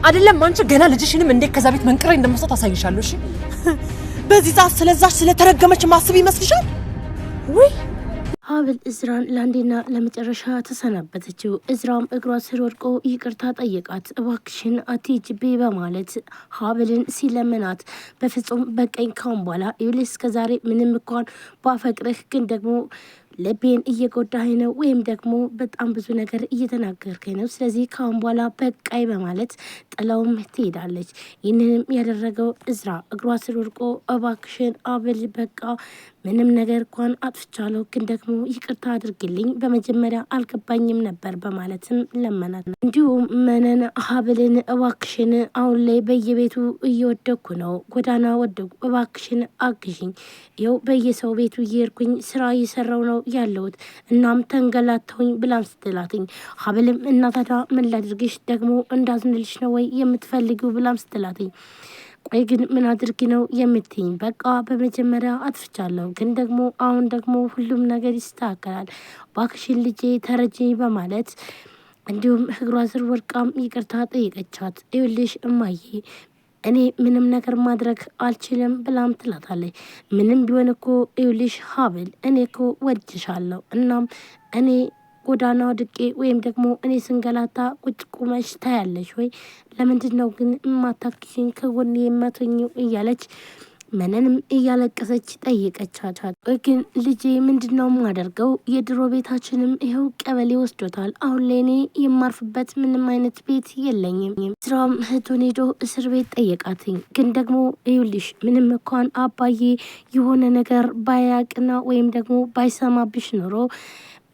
አይደለም አንቺ ገና ልጅሽንም እንዴት ከዛ ቤት መንቅሬ እንደማስወጣ ታሳይሻለሁ። እሺ በዚህ ዛፍ ስለዛች ስለተረገመች ማስብ ይመስልሻል? ወይ ሀብል እዝራን ለአንዴና ለመጨረሻ ተሰናበተችው። እዝራም እግሯ ስር ወድቆ ይቅርታ ጠየቃት። እባክሽን አትሂጂብኝ በማለት ሀብልን ሲለምናት በፍጹም በቀኝ ካሁን በኋላ ይኸውልሽ እስከዛሬ ምንም እንኳን ባፈቅርህ ግን ደግሞ ልቤን እየጎዳኸኝ ነው ወይም ደግሞ በጣም ብዙ ነገር እየተናገርከኝ ነው። ስለዚህ ካሁን በኋላ በቃይ በማለት ጥላውም ትሄዳለች። ይህንንም ያደረገው እዝራ እግሯ ስር ወድቆ እባክሽን ሀብል በቃ ምንም ነገር እንኳን አጥፍቻለሁ ግን ደግሞ ይቅርታ አድርግልኝ፣ በመጀመሪያ አልገባኝም ነበር በማለትም ለመናት። እንዲሁም መነን ሀብልን እባክሽን አሁን ላይ በየቤቱ እየወደኩ ነው፣ ጎዳና ወደኩ፣ እባክሽን አግዥኝ፣ ይኸው በየሰው ቤቱ እየሄድኩኝ ስራ እየሰራው ነው ያለሁት፣ እናም ተንገላተውኝ ብላም ስትላትኝ ሀብልም እናታዳ ምን ላድርግሽ ደግሞ እንዳዝንልሽ ነው ወይ የምትፈልጊው ብላም ስትላትኝ ቆይ ግን ምን አድርጊ ነው የምትይኝ? በቃ በመጀመሪያ አጥፍቻለሁ ግን ደግሞ አሁን ደግሞ ሁሉም ነገር ይስተካከላል፣ ባክሽን ልጄ ተረጅኝ በማለት እንዲሁም እግሯ ስር ወድቃም ይቅርታ ጠየቀቻት። ይኸውልሽ እማዬ እኔ ምንም ነገር ማድረግ አልችልም ብላም ትላታለች። ምንም ቢሆን እኮ ይኸውልሽ ሀብል እኔ እኮ ወድሻለሁ፣ እናም እኔ ጎዳና ወድቄ ወይም ደግሞ እኔ ስንገላታ ቁጭ ቁመሽ ታያለሽ ወይ? ለምንድን ነው ግን ማታክሽኝ ከጎን የማተኘው እያለች መነንም እያለቀሰች ጠየቀቻቻት። ግን ልጄ ምንድነው ማደርገው? የድሮ ቤታችንም ይኸው ቀበሌ ወስዶታል። አሁን ላይ እኔ የማርፍበት ምንም አይነት ቤት የለኝም። ስራም እህቱን ሄዶ እስር ቤት ጠየቃትኝ። ግን ደግሞ ይኸውልሽ ምንም እንኳን አባዬ የሆነ ነገር ባያቅና ወይም ደግሞ ባይሰማብሽ ኖሮ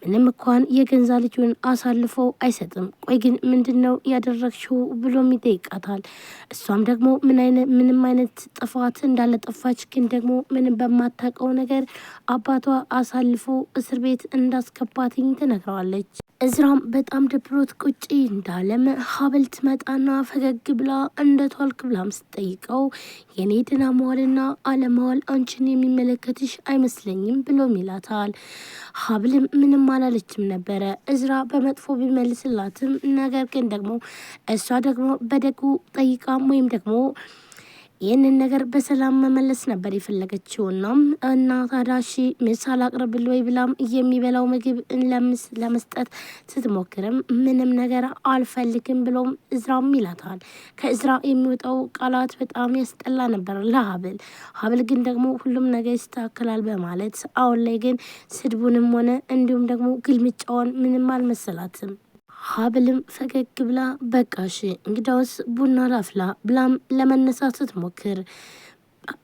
ምንም እንኳን የገንዛ ልጁን አሳልፎ አይሰጥም። ቆይ ግን ምንድነው ያደረግሽው ብሎም ይጠይቃታል። እሷም ደግሞ ምንም አይነት ጥፋት እንዳለጠፋች ግን ደግሞ ምንም በማታውቀው ነገር አባቷ አሳልፎ እስር ቤት እንዳስገባትኝ ትነግረዋለች። እዝራም በጣም ደብሮት ቁጭ እንዳለም ሀብል ትመጣና ፈገግ ብላ እንደቷልክ ብላም ስትጠይቀው የኔ ድና መዋልና አለመዋል አንቺን የሚመለከትሽ አይመስለኝም ብሎም ይላታል። ሀብልም ምንም አላለችም ነበረ እዝራ በመጥፎ ቢመልስላትም፣ ነገር ግን ደግሞ እሷ ደግሞ በደጉ ጠይቃም ወይም ደግሞ ይህንን ነገር በሰላም መመለስ ነበር የፈለገችውና እና ታዳሺ ምሳል አቅርብል ወይ ብላም የሚበላው ምግብ ለመስጠት ስትሞክርም ምንም ነገር አልፈልግም ብሎም እዝራም ይላታል። ከእዝራ የሚወጣው ቃላት በጣም ያስጠላ ነበር ለሀብል። ሀብል ግን ደግሞ ሁሉም ነገር ይስተካከላል በማለት አሁን ላይ ግን ስድቡንም ሆነ እንዲሁም ደግሞ ግልምጫውን ምንም አልመሰላትም። ሀብልም ፈገግ ብላ በቃሽ እንግዳውስ ቡና ላፍላ ብላም ለመነሳት ስትሞክር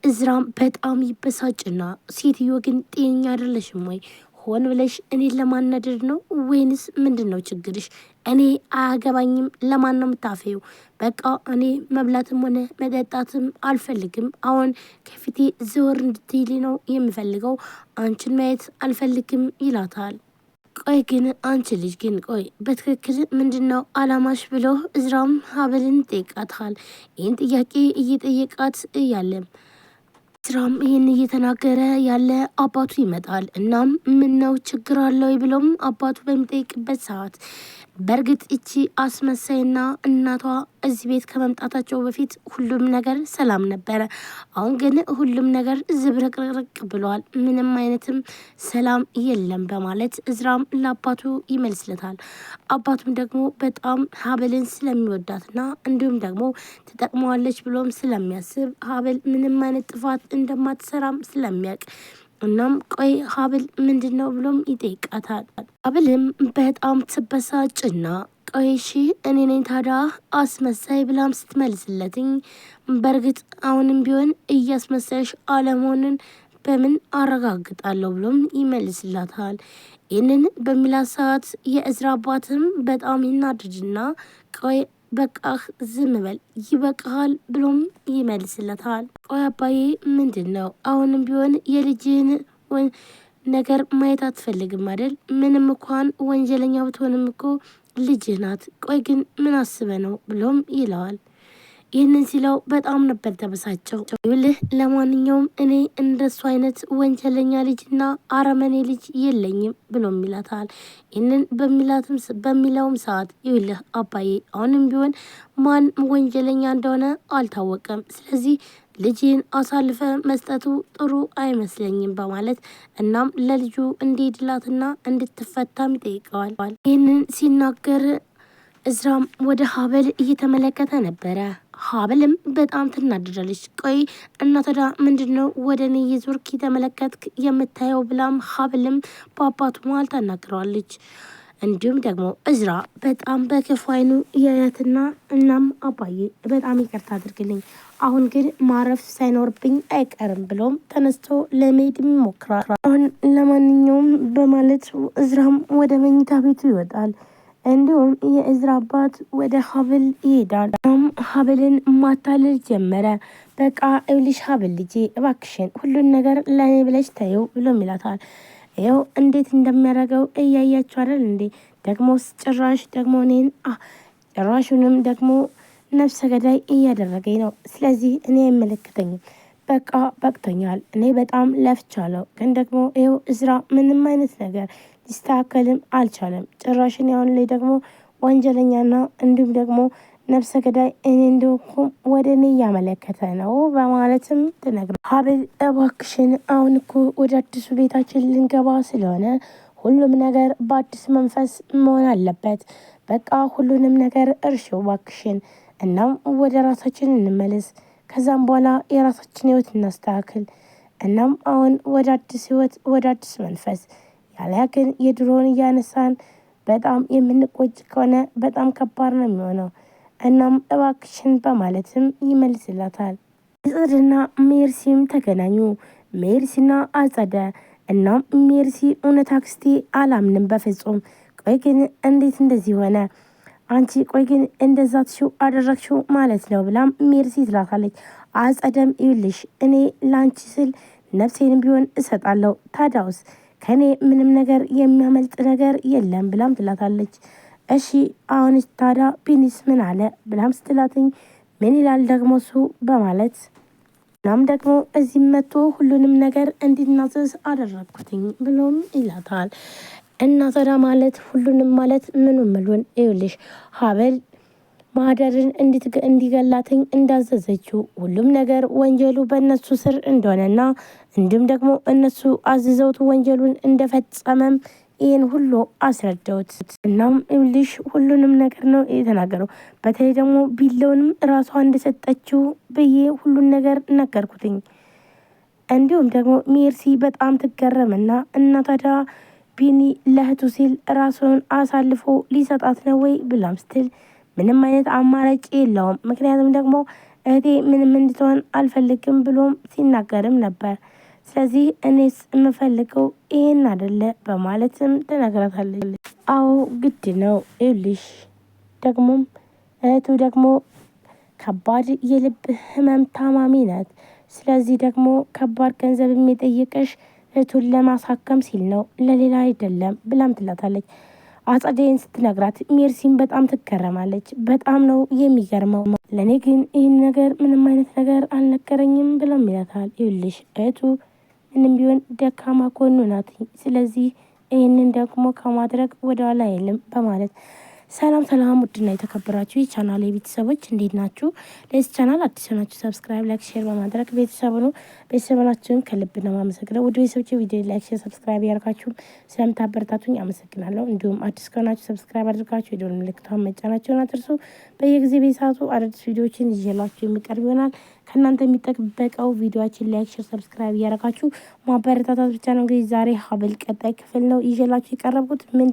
እዝራም በጣም ይበሳጭና ሴትዮ ግን ጤነኛ አይደለሽም ወይ? ሆን ብለሽ እኔን ለማናደድ ነው ወይንስ ምንድን ነው ችግርሽ? እኔ አያገባኝም። ለማን ነው የምታፈየው? በቃ እኔ መብላትም ሆነ መጠጣትም አልፈልግም። አሁን ከፊቴ ዘወር እንድትይሊ ነው የምፈልገው። አንቺን ማየት አልፈልግም ይላታል። ቆይ ግን አንቺ ልጅ ግን ቆይ በትክክል ምንድነው አላማሽ ብሎ እዝራም ሀብልን ይጠይቃታል። ይህን ጥያቄ እየጠየቃት እያለም እዝራም ይህን እየተናገረ ያለ አባቱ ይመጣል። እናም ምነው ችግር አለው ብሎም አባቱ በሚጠይቅበት ሰዓት በእርግጥ እቺ አስመሳይና እናቷ እዚህ ቤት ከመምጣታቸው በፊት ሁሉም ነገር ሰላም ነበረ። አሁን ግን ሁሉም ነገር ዝብርቅርቅ ብለዋል፣ ምንም አይነትም ሰላም የለም በማለት እዝራም ለአባቱ ይመልስለታል። አባቱም ደግሞ በጣም ሀብልን ስለሚወዳትና እንዲሁም ደግሞ ትጠቅመዋለች ብሎም ስለሚያስብ ሀብል ምንም አይነት ጥፋት እንደማትሰራም ስለሚያውቅ እናም ቆይ ሀብል ምንድን ነው ብሎም ይጠይቃታል። ሀብልም በጣም ትበሳጭና ቆይ እሺ እኔ ነኝ ታዲያ አስመሳይ ብላም ስትመልስለትኝ በእርግጥ አሁንም ቢሆን እያስመሳይሽ አለመሆንን በምን አረጋግጣለሁ ብሎም ይመልስላታል። ይህንን በሚላት ሰዓት የእዝራ አባትም በጣም ይናድድና ቆይ በቃህ ዝም በል ይበቃሃል ብሎም ይመልስለታል። ቆይ አባዬ ምንድን ነው አሁንም ቢሆን የልጅን ነገር ማየት አትፈልግም አይደል? ምንም እንኳን ወንጀለኛ ብትሆንም እኮ ልጅህ ናት። ቆይ ግን ምን አስበ ነው ብሎም ይለዋል። ይህንን ሲለው በጣም ነበር ተበሳጨው። ይኸውልህ ለማንኛውም እኔ እንደሱ አይነት ወንጀለኛ ልጅና አረመኔ ልጅ የለኝም ብሎም ይላታል። ይህንን በሚለውም ሰዓት ይኸውልህ አባዬ አሁንም ቢሆን ማን ወንጀለኛ እንደሆነ አልታወቀም። ስለዚህ ልጅን አሳልፈ መስጠቱ ጥሩ አይመስለኝም በማለት እናም ለልጁ እንዲሄድላትና እንድትፈታም ይጠይቀዋል። ይህንን ሲናገር እዝራም ወደ ሀብል እየተመለከተ ነበረ። ሀብልም በጣም ትናደዳለች። ቆይ እናተዳ ምንድን ነው ወደ እኔ የዞርክ የተመለከትክ የምታየው ብላም ሀብልም በአባቱ መሀል ታናግረዋለች። እንዲሁም ደግሞ እዝራ በጣም በክፉ አይኑ ያያትና እናም አባዬ በጣም ይቅርታ አድርግልኝ፣ አሁን ግን ማረፍ ሳይኖርብኝ አይቀርም ብሎም ተነስቶ ለመሄድ ይሞክራል። አሁን ለማንኛውም በማለት እዝራም ወደ መኝታ ቤቱ ይወጣል። እንዲሁም የእዝራ አባት ወደ ሀብል ይሄዳል። ሀብልን ማታለል ጀመረ። በቃ እብልሽ ሀብል ልጄ እባክሽን ሁሉን ነገር ለእኔ ብለሽ ተይው ብሎም ይላታል። ይኸው እንዴት እንደሚያደርገው እያያችሁ አይደል እንዴ? ደግሞስ ጭራሽ ደግሞ እኔን ጭራሹንም ደግሞ ነፍሰ ገዳይ እያደረገኝ ነው። ስለዚህ እኔ አይመለከተኝም። በቃ በቅቶኛል። እኔ በጣም ለፍቻለሁ፣ ግን ደግሞ ይኸው እዝራ ምንም አይነት ነገር ሊስተካከልም አልቻለም። ጭራሽን ያሁን ላይ ደግሞ ወንጀለኛና እንዲሁም ደግሞ ነፍሰ ገዳይ እኔ እንደሆንኩም ወደ እኔ እያመለከተ ነው በማለትም ትነግረው። ሀብል እባክሽን አሁን እኮ ወደ አዲሱ ቤታችን ልንገባ ስለሆነ ሁሉም ነገር በአዲስ መንፈስ መሆን አለበት። በቃ ሁሉንም ነገር እርሺው እባክሽን። እናም ወደ ራሳችን እንመለስ። ከዛም በኋላ የራሳችን ህይወት እናስተካክል። እናም አሁን ወደ አዲስ ህይወት፣ ወደ አዲስ መንፈስ። ያለያ ግን የድሮውን እያነሳን በጣም የምንቆጭ ከሆነ በጣም ከባድ ነው የሚሆነው። እናም እባክሽን በማለትም ይመልስላታል። አጸደና ሜርሲም ተገናኙ። ሜርሲና አጸደ። እናም ሜርሲ እውነት አክስቴ አላምንም በፍጹም። ቆይ ግን እንዴት እንደዚህ ሆነ? አንቺ ቆይ ግን እንደዛትሽው አደረግሽው ማለት ነው ብላም ሜርሲ ትላታለች። አጸደም ይልሽ እኔ ላንቺ ስል ነፍሴንም ቢሆን እሰጣለሁ። ታዳውስ ከኔ ምንም ነገር የሚያመልጥ ነገር የለም ብላም ትላታለች። እሺ አሁንስ ታዳ ቢኒስ ምን አለ ብላም ስትላትኝ ምን ይላል ደግሞ እሱ በማለት እናም ደግሞ እዚህ መጥቶ ሁሉንም ነገር እንዲናዘዝ አደረግኩትኝ ብሎም ይላታል። እና ታዳ ማለት ሁሉንም ማለት ምኑን ይኸውልሽ ሀብል ማህደርን እንዲገላትኝ እንዳዘዘችው ሁሉም ነገር ወንጀሉ በእነሱ ስር እንደሆነና እንዲሁም ደግሞ እነሱ አዝዘውት ወንጀሉን እንደፈጸመም ይህን ሁሉ አስረዳውት። እናም ይኸውልሽ ሁሉንም ነገር ነው የተናገረው። በተለይ ደግሞ ቢለውንም ራሷ እንደሰጠችው ብዬ ሁሉን ነገር ነገርኩትኝ። እንዲሁም ደግሞ ሜርሲ በጣም ትገረምና እና ታዲያ ቢኒ ለእህቱ ሲል ራሱን አሳልፎ ሊሰጣት ነው ወይ ብላም ስትል ምንም አይነት አማራጭ የለውም፣ ምክንያቱም ደግሞ እህቴ ምንም እንድትሆን አልፈልግም ብሎም ሲናገርም ነበር። ስለዚህ እኔስ የምፈልገው ይሄን አይደለ በማለትም ትነግራታለች። አዎ ግድ ነው ይልሽ ደግሞም እህቱ ደግሞ ከባድ የልብ ህመም ታማሚ ናት። ስለዚህ ደግሞ ከባድ ገንዘብ የሚጠይቅሽ እህቱን ለማሳከም ሲል ነው ለሌላ አይደለም ብላም ትላታለች። አጸደይን ስትነግራት ሜርሲን በጣም ትገረማለች። በጣም ነው የሚገርመው፣ ለእኔ ግን ይህን ነገር ምንም አይነት ነገር አልነገረኝም ብሎም ይላታል። ይኸውልሽ እህቱ ምንም ቢሆን ደካማ ጎኑ ናት። ስለዚህ ይህንን ደግሞ ከማድረግ ወደኋላ አይልም በማለት ሰላም ሰላም፣ ውድና የተከበራችሁ የቻናል ቤተሰቦች እንዴት ናችሁ? ለዚህ ቻናል አዲስ ናችሁ ሰብስክራይብ፣ ላይክ፣ ሼር በማድረግ ቤተሰቡ ነው። ቤተሰባችሁን ከልብ ነው የማመሰግነው። ውድ ቤተሰቦች ቪዲዮ ላይክ፣ ሼር፣ ሰብስክራይብ ያደርጋችሁ ስለምታበረታቱኝ አመሰግናለሁ። እንዲሁም አዲስ ከሆናችሁ ሰብስክራይብ አድርጋችሁ የደወል ምልክቱን መጫናችሁን አትርሱ። በየጊዜ በሰዓቱ አዳዲስ ቪዲዮዎችን ይዤላችሁ የሚቀርብ ይሆናል። ከእናንተ የሚጠበቀው ቪዲዮችን ላይክ፣ ሼር፣ ሰብስክራይብ እያደረጋችሁ ማበረታታት ብቻ ነው። እንግዲህ ዛሬ ሀብል ቀጣይ ክፍል ነው ይዤላችሁ የቀረብኩት። ምን